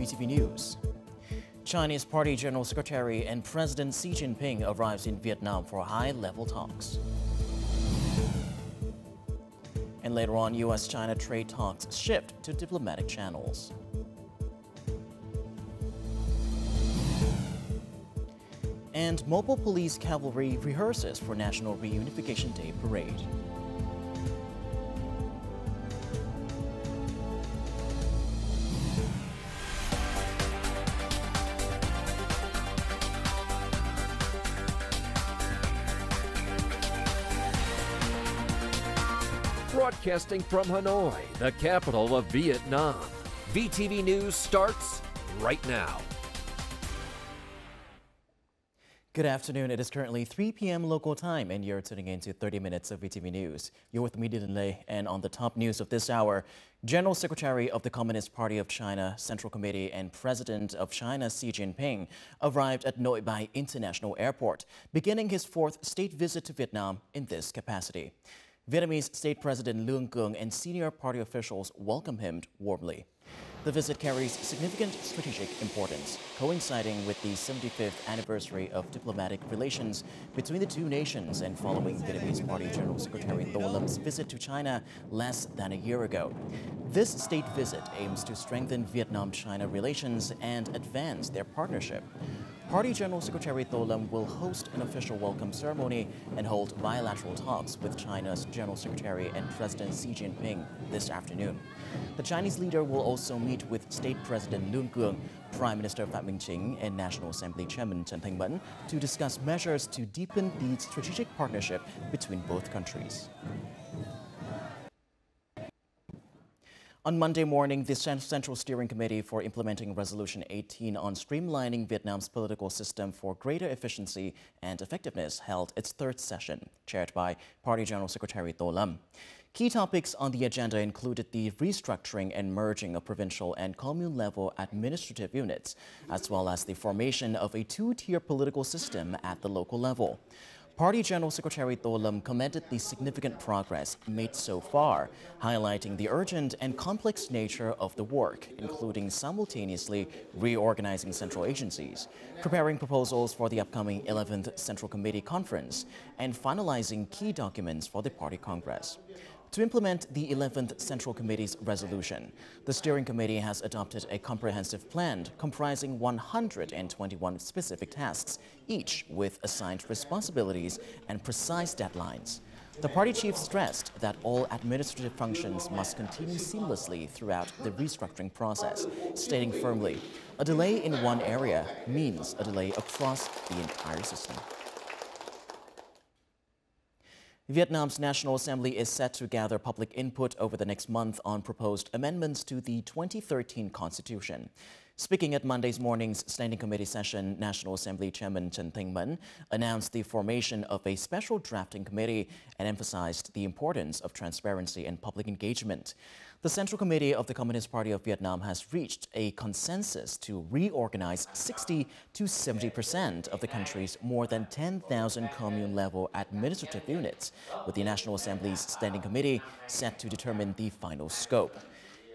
VTV News. Chinese Party General Secretary and President Xi Jinping arrives in Vietnam for high-level talks. And later on, U.S.-China trade talks shift to diplomatic channels. And Mobile Police Cavalry rehearses for National Reunification Day Parade. Broadcasting from Hanoi, the capital of Vietnam. VTV News starts right now. Good afternoon. It is currently 3 p.m. local time, and you're tuning in to 30 minutes of VTV News. You're with me, Lei, and on the top news of this hour, General Secretary of the Communist Party of China Central Committee and President of China Xi Jinping arrived at Nội Bài International Airport, beginning his fourth state visit to Vietnam in this capacity. Vietnamese State President Luong Quang and senior party officials welcomed him warmly. The visit carries significant strategic importance, coinciding with the 75th anniversary of diplomatic relations between the two nations and following Vietnamese Party General Secretary Tô Lâm visit to China less than a year ago. This state visit aims to strengthen Vietnam-China relations and advance their partnership. Party General Secretary Tô Lâm will host an official welcome ceremony and hold bilateral talks with China's General Secretary and President Xi Jinping this afternoon. The Chinese leader will also meet with State President Luong Quang, Prime Minister Phạm Minh Chính, and National Assembly Chairman Trần Thanh Mẫn to discuss measures to deepen the strategic partnership between both countries. On Monday morning, the Central Steering Committee for implementing Resolution 18 on streamlining Vietnam's political system for greater efficiency and effectiveness held its third session, chaired by Party General Secretary Tô Lâm. Key topics on the agenda included the restructuring and merging of provincial and commune-level administrative units, as well as the formation of a two-tier political system at the local level. Party General Secretary Tô Lâm commended the significant progress made so far, highlighting the urgent and complex nature of the work, including simultaneously reorganizing central agencies, preparing proposals for the upcoming 11th Central Committee Conference, and finalizing key documents for the Party Congress. To implement the 11th Central Committee's resolution, the Steering Committee has adopted a comprehensive plan comprising 121 specific tasks, each with assigned responsibilities and precise deadlines. The party chief stressed that all administrative functions must continue seamlessly throughout the restructuring process, stating firmly, a delay in one area means a delay across the entire system. Vietnam's National Assembly is set to gather public input over the next month on proposed amendments to the 2013 Constitution. Speaking at Monday's morning's Standing Committee session, National Assembly Chairman Trần Thanh Mẫn announced the formation of a special drafting committee and emphasized the importance of transparency and public engagement. The Central Committee of the Communist Party of Vietnam has reached a consensus to reorganize 60 to 70% of the country's more than 10,000 commune-level administrative units, with the National Assembly's Standing Committee set to determine the final scope.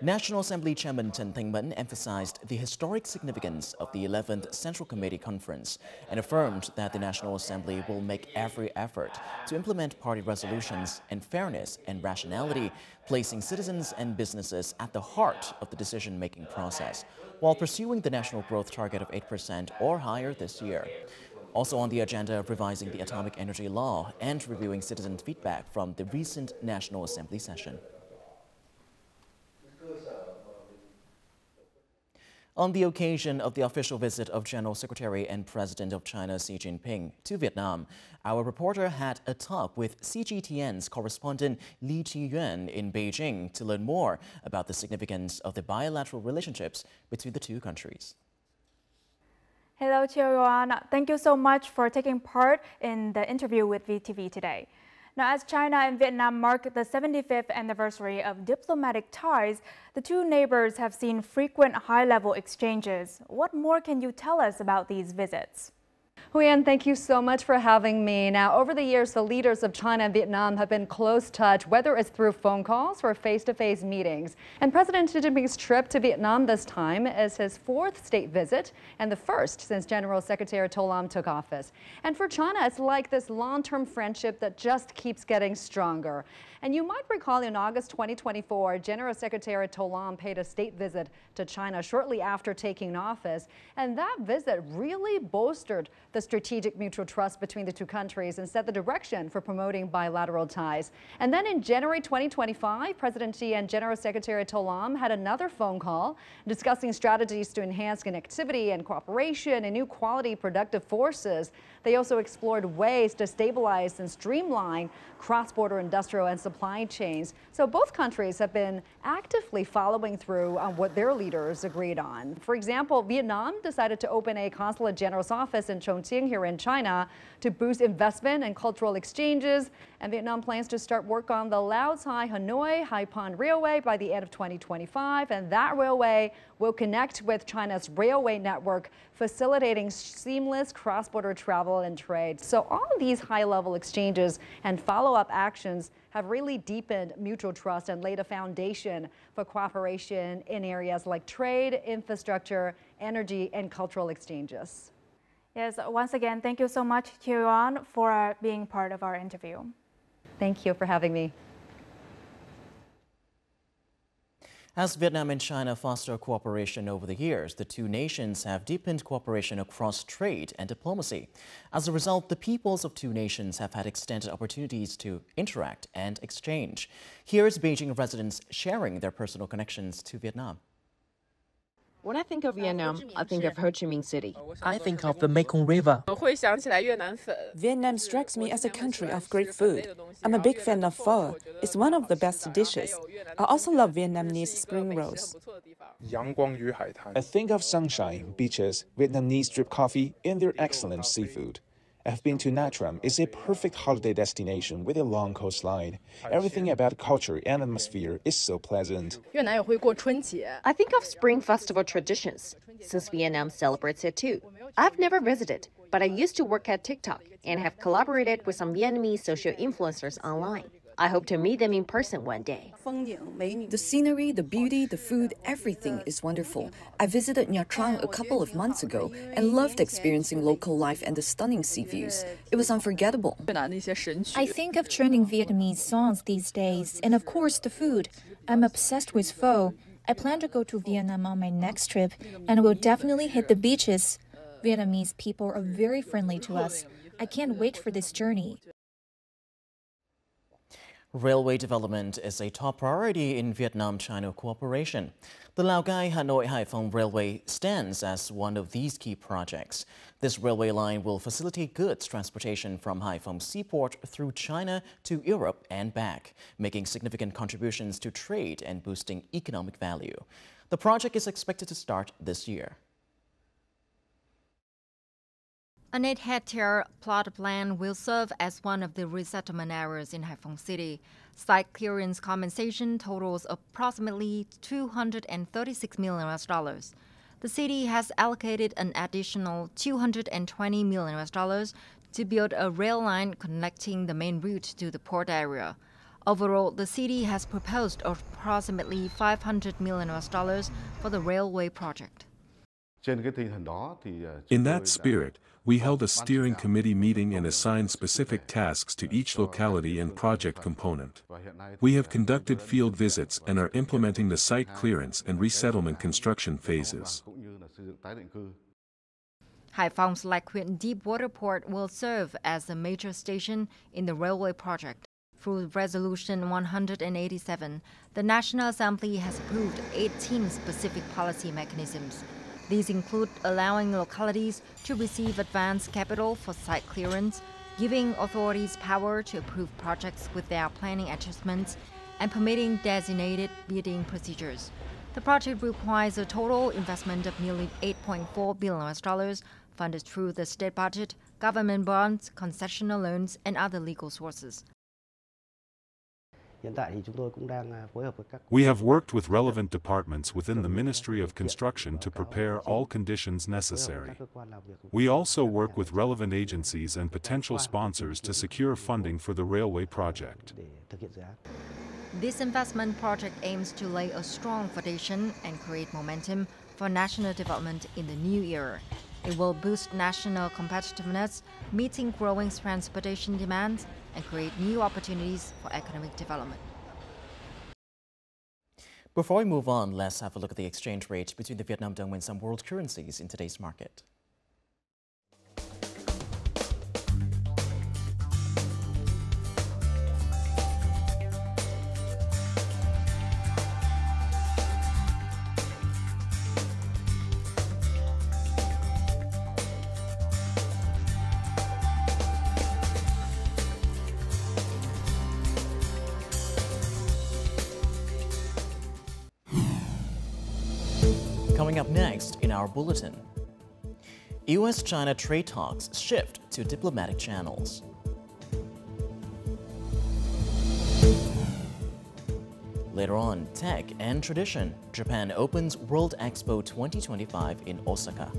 National Assembly Chairman Trần Thanh Mẫn emphasized the historic significance of the 11th Central Committee Conference and affirmed that the National Assembly will make every effort to implement party resolutions in fairness and rationality, placing citizens and businesses at the heart of the decision-making process, while pursuing the national growth target of 8% or higher this year. Also on the agenda, revising the atomic energy law and reviewing citizen feedback from the recent National Assembly session. On the occasion of the official visit of General Secretary and President of China Xi Jinping to Vietnam, our reporter had a talk with CGTN's correspondent Li Qiyuan in Beijing to learn more about the significance of the bilateral relationships between the two countries. Hello, Theo. Thank you so much for taking part in the interview with VTV today. Now, as China and Vietnam mark the 75th anniversary of diplomatic ties, the two neighbors have seen frequent high-level exchanges. What more can you tell us about these visits? Huyen, thank you so much for having me. Now, over the years, the leaders of China and Vietnam have been close touch, whether it's through phone calls or face-to-face meetings. And President Xi Jinping's trip to Vietnam this time is his 4th state visit and the first since General Secretary To Lam took office. And for China, it's like this long-term friendship that just keeps getting stronger. And you might recall in August 2024, General Secretary To Lam paid a state visit to China shortly after taking office. And that visit really bolstered the strategic mutual trust between the two countries and set the direction for promoting bilateral ties. And then in January 2025, President Xi and General Secretary To Lam had another phone call discussing strategies to enhance connectivity and cooperation and new quality productive forces. They also explored ways to stabilize and streamline cross-border industrial and supply chains. So both countries have been actively following through on what their leaders agreed on. For example, Vietnam decided to open a consulate general's office in Chongqing here in China to boost investment and cultural exchanges. And Vietnam plans to start work on the Lao Cai Hanoi Haiphong Railway by the end of 2025. And that railway will connect with China's railway network, facilitating seamless cross-border travel and trade. So all of these high-level exchanges and follow-up actions have really deepened mutual trust and laid a foundation for cooperation in areas like trade, infrastructure, energy, and cultural exchanges. Yes, once again, thank you so much, Theo, for being part of our interview. Thank you for having me. As Vietnam and China foster cooperation over the years, the two nations have deepened cooperation across trade and diplomacy. As a result, the peoples of two nations have had extended opportunities to interact and exchange. Here is Beijing residents sharing their personal connections to Vietnam. When I think of Vietnam, I think of Ho Chi Minh City. I think of the Mekong River. Vietnam strikes me as a country of great food. I'm a big fan of pho. It's one of the best dishes. I also love Vietnamese spring rolls. I think of sunshine, beaches, Vietnamese drip coffee, and their excellent seafood. I've been to Nha Tram. It's a perfect holiday destination with a long coastline. Everything about culture and atmosphere is so pleasant. I think of Spring Festival traditions, since Vietnam celebrates it too. I've never visited, but I used to work at TikTok and have collaborated with some Vietnamese social influencers online. I hope to meet them in person one day. The scenery, the beauty, the food, everything is wonderful. I visited Nha Trang a couple of months ago and loved experiencing local life and the stunning sea views. It was unforgettable. I think of trending Vietnamese songs these days, and of course the food. I'm obsessed with pho. I plan to go to Vietnam on my next trip and will definitely hit the beaches. Vietnamese people are very friendly to us. I can't wait for this journey. Railway development is a top priority in Vietnam-China cooperation. The Lao Cai Hanoi Haiphong Railway stands as one of these key projects. This railway line will facilitate goods transportation from Haiphong seaport through China to Europe and back, making significant contributions to trade and boosting economic value. The project is expected to start this year. An 8-hectare plot of land will serve as one of the resettlement areas in Haiphong City. Site clearance compensation totals approximately $236 million. The city has allocated an additional $220 million to build a rail line connecting the main route to the port area. Overall, the city has proposed approximately $500 million for the railway project. In that spirit, we held a steering committee meeting and assigned specific tasks to each locality and project component. We have conducted field visits and are implementing the site clearance and resettlement construction phases. Haiphong's Lai Quyện deep water port will serve as a major station in the railway project. Through Resolution 187, the National Assembly has approved 18 specific policy mechanisms. These include allowing localities to receive advance capital for site clearance, giving authorities power to approve projects without planning adjustments, and permitting designated bidding procedures. The project requires a total investment of nearly $8.4 billion, funded through the state budget, government bonds, concessional loans, and other legal sources. We have worked with relevant departments within the Ministry of Construction to prepare all conditions necessary. We also work with relevant agencies and potential sponsors to secure funding for the railway project. This investment project aims to lay a strong foundation and create momentum for national development in the new year. It will boost national competitiveness, meeting growing transportation demands, and create new opportunities for economic development. Before we move on, let's have a look at the exchange rate between the Vietnam dong and some world currencies in today's market. Coming up next in our bulletin, U.S.-China trade talks shift to diplomatic channels. Later on, tech and tradition. Japan opens World Expo 2025 in Osaka.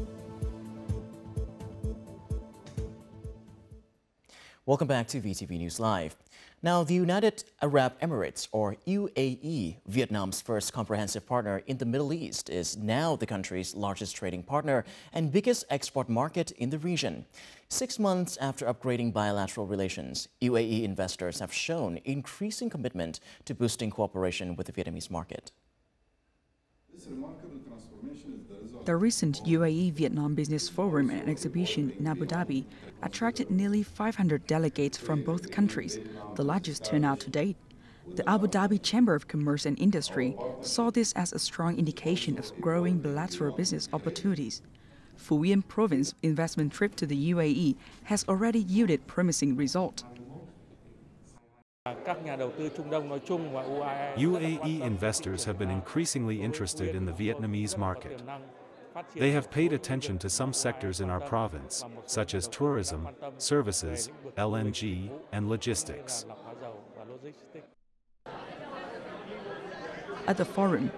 Welcome back to VTV News Live. Now, the United Arab Emirates, or UAE, Vietnam's first comprehensive partner in the Middle East, is now the country's largest trading partner and biggest export market in the region. 6 months after upgrading bilateral relations, UAE investors have shown increasing commitment to boosting cooperation with the Vietnamese market. The recent UAE-Vietnam Business Forum and exhibition in Abu Dhabi attracted nearly 500 delegates from both countries, the largest turnout to date. The Abu Dhabi Chamber of Commerce and Industry saw this as a strong indication of growing bilateral business opportunities. Phie Province investment trip to the UAE has already yielded promising results. UAE investors have been increasingly interested in the Vietnamese market. They have paid attention to some sectors in our province, such as tourism, services, LNG, and logistics. At the forum,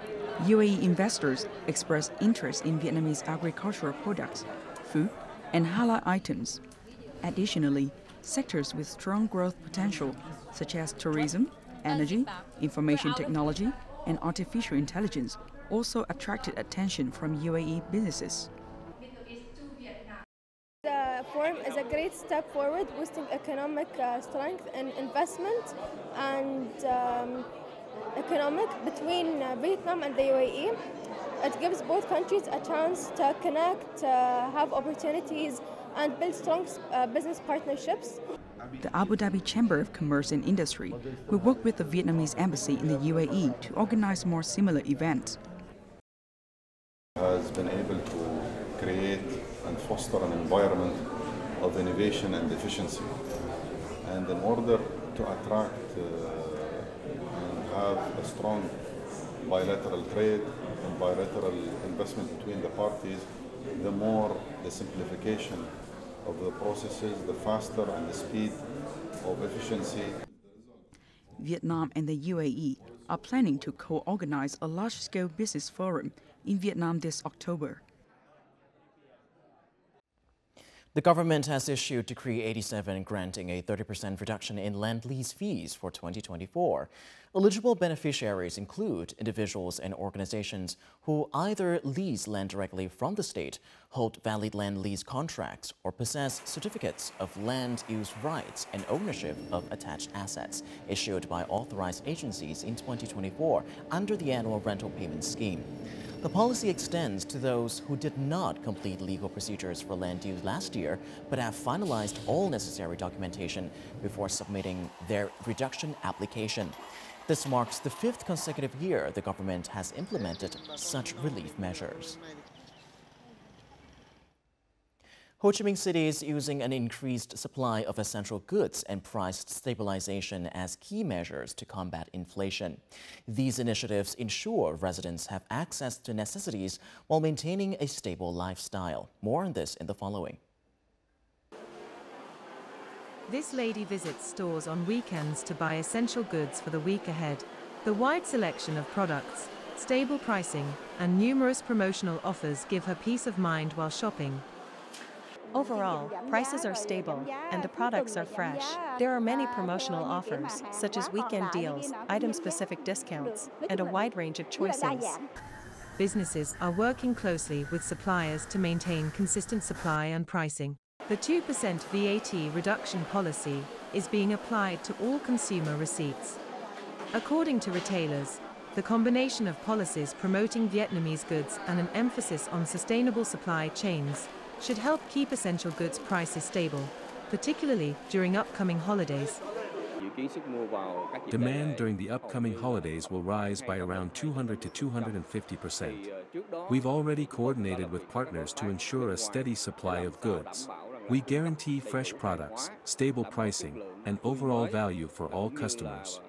UAE investors expressed interest in Vietnamese agricultural products, food, and halal items. Additionally, sectors with strong growth potential, such as tourism, energy, information technology, and artificial intelligence, also attracted attention from UAE businesses. The forum is a great step forward, boosting economic strength and investment and economic between Vietnam and the UAE. It gives both countries a chance to connect, have opportunities, and build strong business partnerships. The Abu Dhabi Chamber of Commerce and Industry will work with the Vietnamese embassy in the UAE to organize more similar events. Has been able to create and foster an environment of innovation and efficiency. And in order to attract and have a strong bilateral trade and bilateral investment between the parties, the more the simplification of the processes, the faster and the speed of efficiency. Vietnam and the UAE are planning to co-organize a large-scale business forum in Vietnam this October. The government has issued Decree 87 granting a 30% reduction in land lease fees for 2024. Eligible beneficiaries include individuals and organizations who either lease land directly from the state, hold valid land lease contracts, or possess certificates of land use rights and ownership of attached assets issued by authorized agencies in 2024 under the annual rental payment scheme. The policy extends to those who did not complete legal procedures for land use last year but have finalized all necessary documentation before submitting their reduction application. This marks the 5th consecutive year the government has implemented such relief measures. Ho Chi Minh City is using an increased supply of essential goods and price stabilization as key measures to combat inflation. These initiatives ensure residents have access to necessities while maintaining a stable lifestyle. More on this in the following. This lady visits stores on weekends to buy essential goods for the week ahead. The wide selection of products, stable pricing, and numerous promotional offers give her peace of mind while shopping. Overall, prices are stable, and the products are fresh. There are many promotional offers, such as weekend deals, item-specific discounts, and a wide range of choices. Businesses are working closely with suppliers to maintain consistent supply and pricing. The 2% VAT reduction policy is being applied to all consumer receipts. According to retailers, the combination of policies promoting Vietnamese goods and an emphasis on sustainable supply chains should help keep essential goods prices stable, particularly during upcoming holidays. Demand during the upcoming holidays will rise by around 200 to 250%. We've already coordinated with partners to ensure a steady supply of goods. We guarantee fresh products, stable pricing, and overall value for all customers.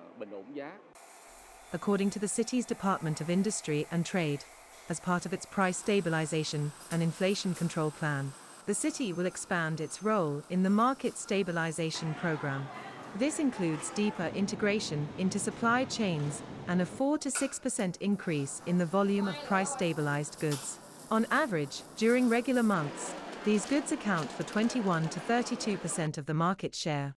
According to the city's Department of Industry and Trade, as part of its price stabilization and inflation control plan, the city will expand its role in the market stabilization program. This includes deeper integration into supply chains and a 4 to 6% increase in the volume of price-stabilized goods. On average, during regular months, these goods account for 21 to 32% of the market share.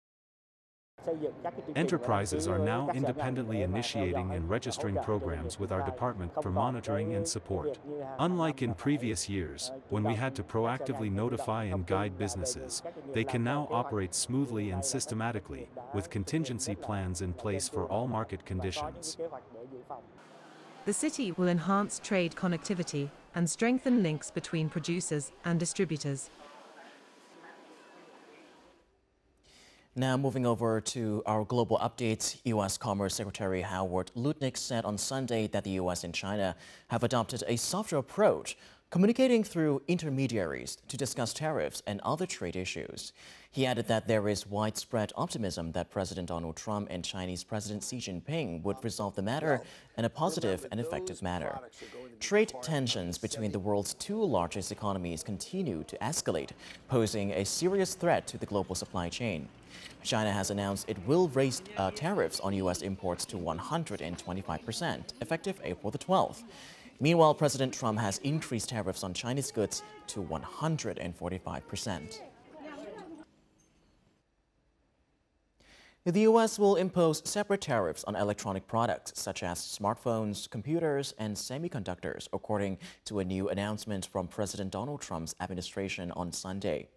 Enterprises are now independently initiating and registering programs with our department for monitoring and support. Unlike in previous years, when we had to proactively notify and guide businesses, they can now operate smoothly and systematically, with contingency plans in place for all market conditions. The city will enhance trade connectivity and strengthen links between producers and distributors. Now moving over to our global updates, U.S. Commerce Secretary Howard Lutnick said on Sunday that the U.S. and China have adopted a softer approach, communicating through intermediaries to discuss tariffs and other trade issues. He added that there is widespread optimism that President Donald Trump and Chinese President Xi Jinping would resolve the matter in a positive and effective manner. Trade tensions between the world's two largest economies continue to escalate, posing a serious threat to the global supply chain. China has announced it will raise tariffs on U.S. imports to 125%, effective April the 12th. Meanwhile, President Trump has increased tariffs on Chinese goods to 145%. The U.S. will impose separate tariffs on electronic products such as smartphones, computers, and semiconductors, according to a new announcement from President Donald Trump's administration on Sunday.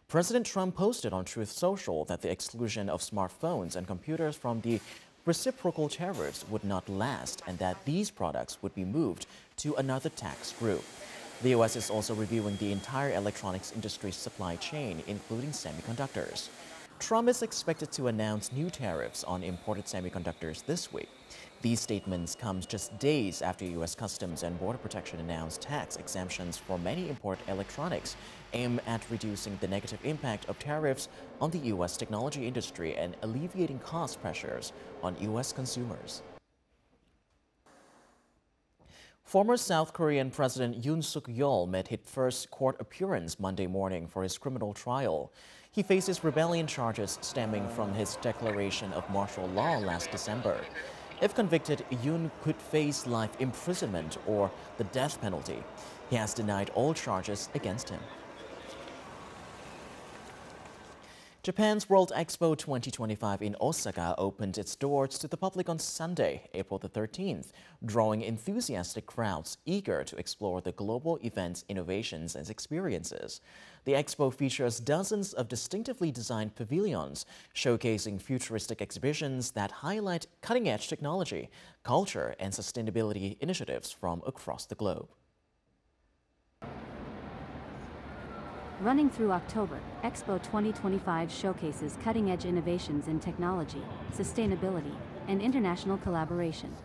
President Trump posted on Truth Social that the exclusion of smartphones and computers from the reciprocal tariffs would not last and that these products would be moved to another tax group. The U.S. is also reviewing the entire electronics industry's supply chain, including semiconductors. Trump is expected to announce new tariffs on imported semiconductors this week. These statements come just days after U.S. Customs and Border Protection announced tax exemptions for many imported electronics, aimed at reducing the negative impact of tariffs on the U.S. technology industry and alleviating cost pressures on U.S. consumers. Former South Korean President Yoon Suk-yeol made his first court appearance Monday morning for his criminal trial. He faces rebellion charges stemming from his declaration of martial law last December. If convicted, Yoon could face life imprisonment or the death penalty. He has denied all charges against him. Japan's World Expo 2025 in Osaka opened its doors to the public on Sunday, April the 13th, drawing enthusiastic crowds eager to explore the global event's innovations and experiences. The expo features dozens of distinctively designed pavilions, showcasing futuristic exhibitions that highlight cutting-edge technology, culture, and sustainability initiatives from across the globe. Running through October, Expo 2025 showcases cutting-edge innovations in technology, sustainability, and international collaboration.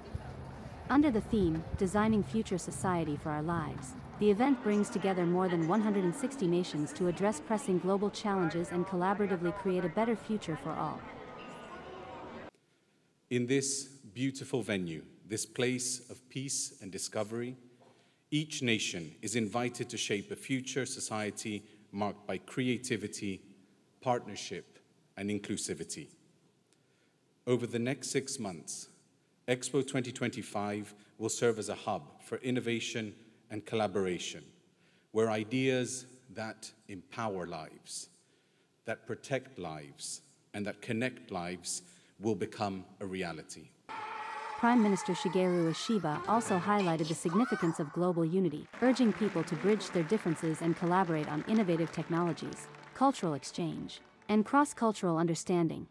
Under the theme, Designing Future Society for Our Lives, the event brings together more than 160 nations to address pressing global challenges and collaboratively create a better future for all. In this beautiful venue, this place of peace and discovery, each nation is invited to shape a future society marked by creativity, partnership, and inclusivity. Over the next 6 months, Expo 2025 will serve as a hub for innovation and collaboration, where ideas that empower lives, that protect lives, and that connect lives will become a reality. Prime Minister Shigeru Ishiba also highlighted the significance of global unity, urging people to bridge their differences and collaborate on innovative technologies, cultural exchange, and cross-cultural understanding.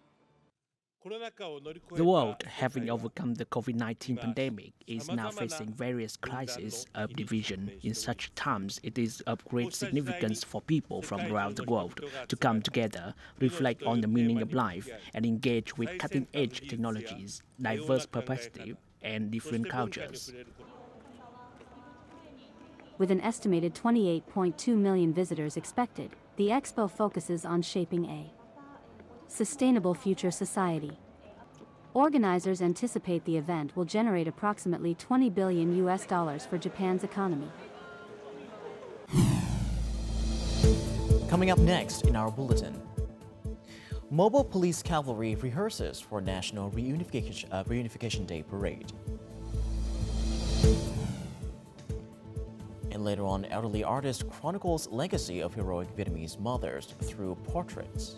The world, having overcome the COVID-19 pandemic, is now facing various crises of division. In such times, it is of great significance for people from around the world to come together, reflect on the meaning of life, and engage with cutting-edge technologies, diverse perspectives, and different cultures. With an estimated 28.2 million visitors expected, the expo focuses on shaping a sustainable future society. Organizers anticipate the event will generate approximately $20 billion for Japan's economy. Coming up next in our bulletin, Mobile Police Cavalry rehearses for National Reunification Day Parade. And later on, elderly artist chronicles legacy of heroic Vietnamese mothers through portraits.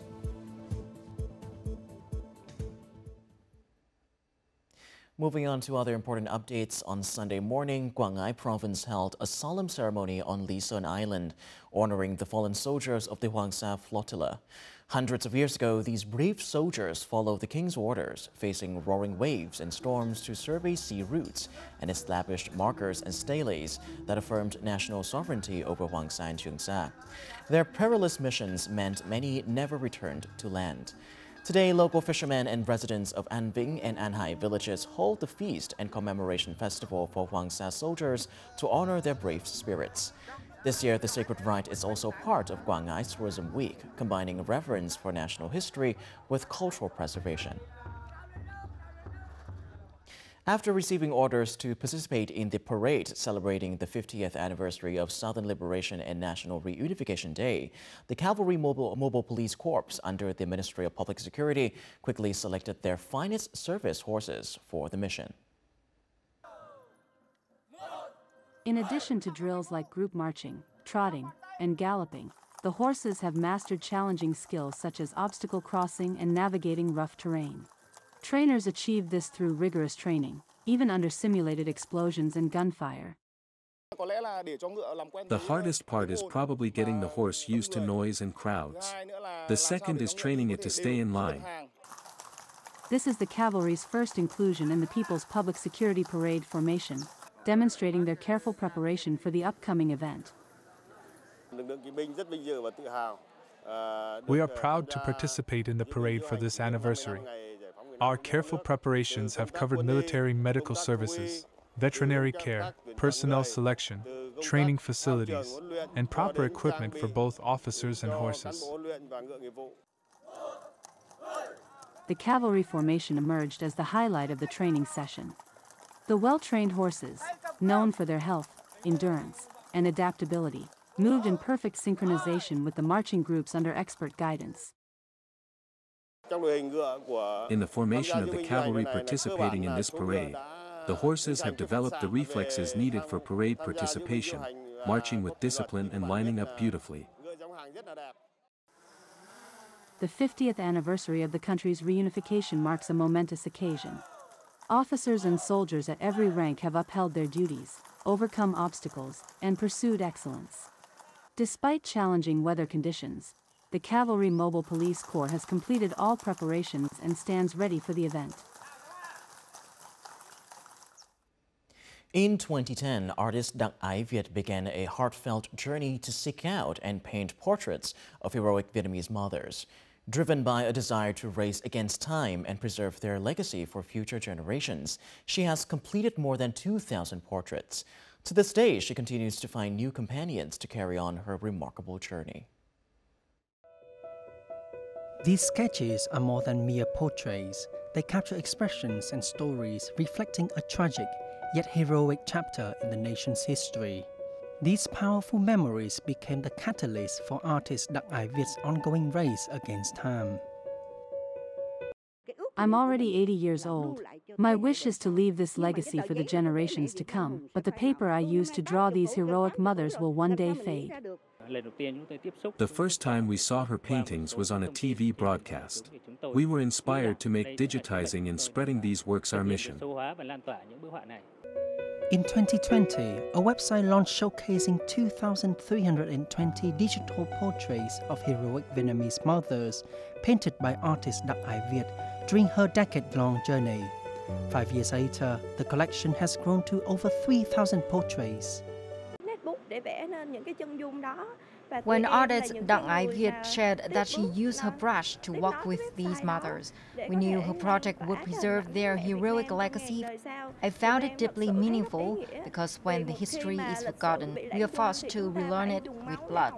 Moving on to other important updates, on Sunday morning, Quang Ngai Province held a solemn ceremony on Lý Sơn Island, honoring the fallen soldiers of the Hoàng Sa Flotilla. Hundreds of years ago, these brave soldiers followed the king's orders, facing roaring waves and storms to survey sea routes and established markers and steles that affirmed national sovereignty over Hoàng Sa and Trường Sa. Their perilous missions meant many never returned to land. Today, local fishermen and residents of An Vinh and An Hai villages hold the feast and commemoration festival for Hoàng Sa soldiers to honor their brave spirits. This year, the sacred rite is also part of Quang Ngai Tourism Week, combining reverence for national history with cultural preservation. After receiving orders to participate in the parade celebrating the 50th anniversary of Southern Liberation and National Reunification Day, the Cavalry Mobile Police Corps under the Ministry of Public Security quickly selected their finest service horses for the mission. In addition to drills like group marching, trotting, and galloping, the horses have mastered challenging skills such as obstacle crossing and navigating rough terrain. Trainers achieve this through rigorous training, even under simulated explosions and gunfire. The hardest part is probably getting the horse used to noise and crowds. The second is training it to stay in line. This is the cavalry's first inclusion in the People's Public Security Parade formation, demonstrating their careful preparation for the upcoming event. We are proud to participate in the parade for this anniversary. Our careful preparations have covered military medical services, veterinary care, personnel selection, training facilities, and proper equipment for both officers and horses. The cavalry formation emerged as the highlight of the training session. The well-trained horses, known for their health, endurance, and adaptability, moved in perfect synchronization with the marching groups under expert guidance. In the formation of the cavalry participating in this parade, the horses have developed the reflexes needed for parade participation, marching with discipline and lining up beautifully. The 50th anniversary of the country's reunification marks a momentous occasion. Officers and soldiers at every rank have upheld their duties, overcome obstacles, and pursued excellence. Despite challenging weather conditions, the Cavalry Mobile Police Corps has completed all preparations and stands ready for the event. In 2010, artist Dak Ai Viet began a heartfelt journey to seek out and paint portraits of heroic Vietnamese mothers. Driven by a desire to race against time and preserve their legacy for future generations, she has completed more than 2,000 portraits. To this day, she continues to find new companions to carry on her remarkable journey. These sketches are more than mere portraits. They capture expressions and stories reflecting a tragic yet heroic chapter in the nation's history. These powerful memories became the catalyst for artist Dak Ai Viet's ongoing race against time. I'm already 80 years old. My wish is to leave this legacy for the generations to come, but the paper I used to draw these heroic mothers will one day fade. The first time we saw her paintings was on a TV broadcast. We were inspired to make digitizing and spreading these works our mission. In 2020, a website launched showcasing 2,320 digital portraits of heroic Vietnamese mothers painted by artist Đặc Ái Việt during her decade-long journey. 5 years later, the collection has grown to over 3,000 portraits. When artist Đặc Ái Việt shared that she used her brush to walk with these mothers, we knew her project would preserve their heroic legacy. I found it deeply meaningful because when the history is forgotten, we are forced to relearn it with blood.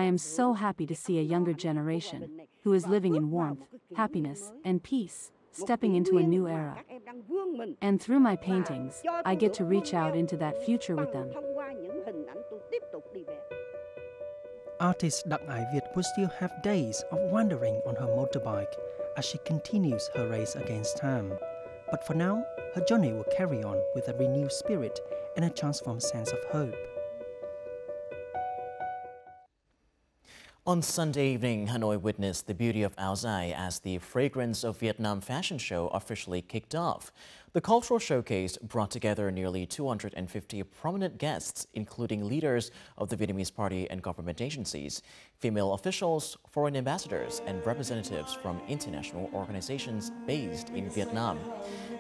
I am so happy to see a younger generation who is living in warmth, happiness, and peace, stepping into a new era. And through my paintings, I get to reach out into that future with them. Artist Đặc Ái Việt will still have days of wandering on her motorbike as she continues her race against time. But for now, her journey will carry on with a renewed spirit and a transformed sense of hope. On Sunday evening, Hanoi witnessed the beauty of Áo Dài as the Fragrance of Vietnam fashion show officially kicked off. The cultural showcase brought together nearly 250 prominent guests, including leaders of the Vietnamese party and government agencies, female officials, foreign ambassadors, and representatives from international organizations based in Vietnam.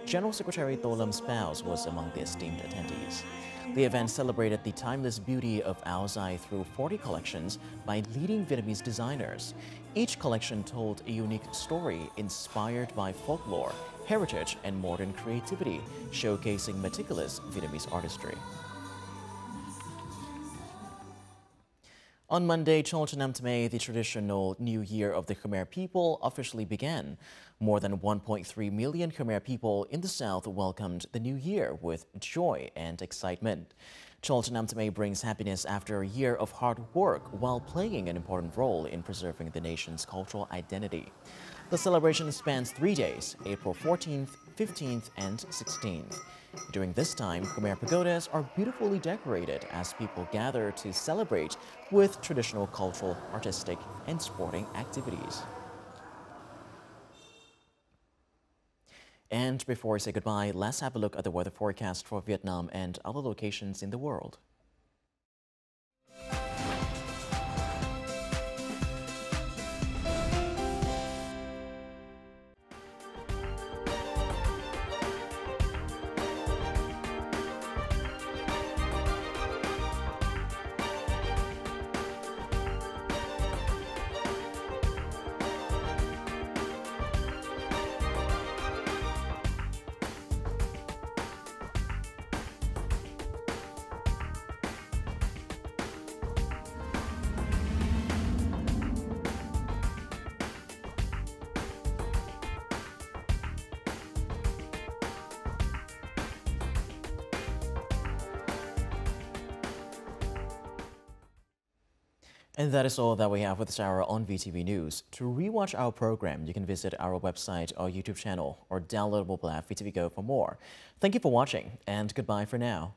General Secretary Tô Lâm Spouse was among the esteemed attendees. The event celebrated the timeless beauty of Áo Dài through 40 collections by leading Vietnamese designers. Each collection told a unique story inspired by folklore, heritage, and modern creativity, showcasing meticulous Vietnamese artistry. On Monday, Chol Nam Thmay, the traditional New Year of the Khmer people, officially began. More than 1.3 million Khmer people in the South welcomed the new year with joy and excitement. Chol Nam Thmay brings happiness after a year of hard work while playing an important role in preserving the nation's cultural identity. The celebration spans 3 days, April 14th, 15th, and 16th. During this time, Khmer pagodas are beautifully decorated as people gather to celebrate with traditional cultural, artistic, and sporting activities. And before we say goodbye, let's have a look at the weather forecast for Vietnam and other locations in the world. And that is all that we have for this hour on VTV News. To rewatch our program, you can visit our website, our YouTube channel, or download mobile app VTVgo for more. Thank you for watching, and goodbye for now.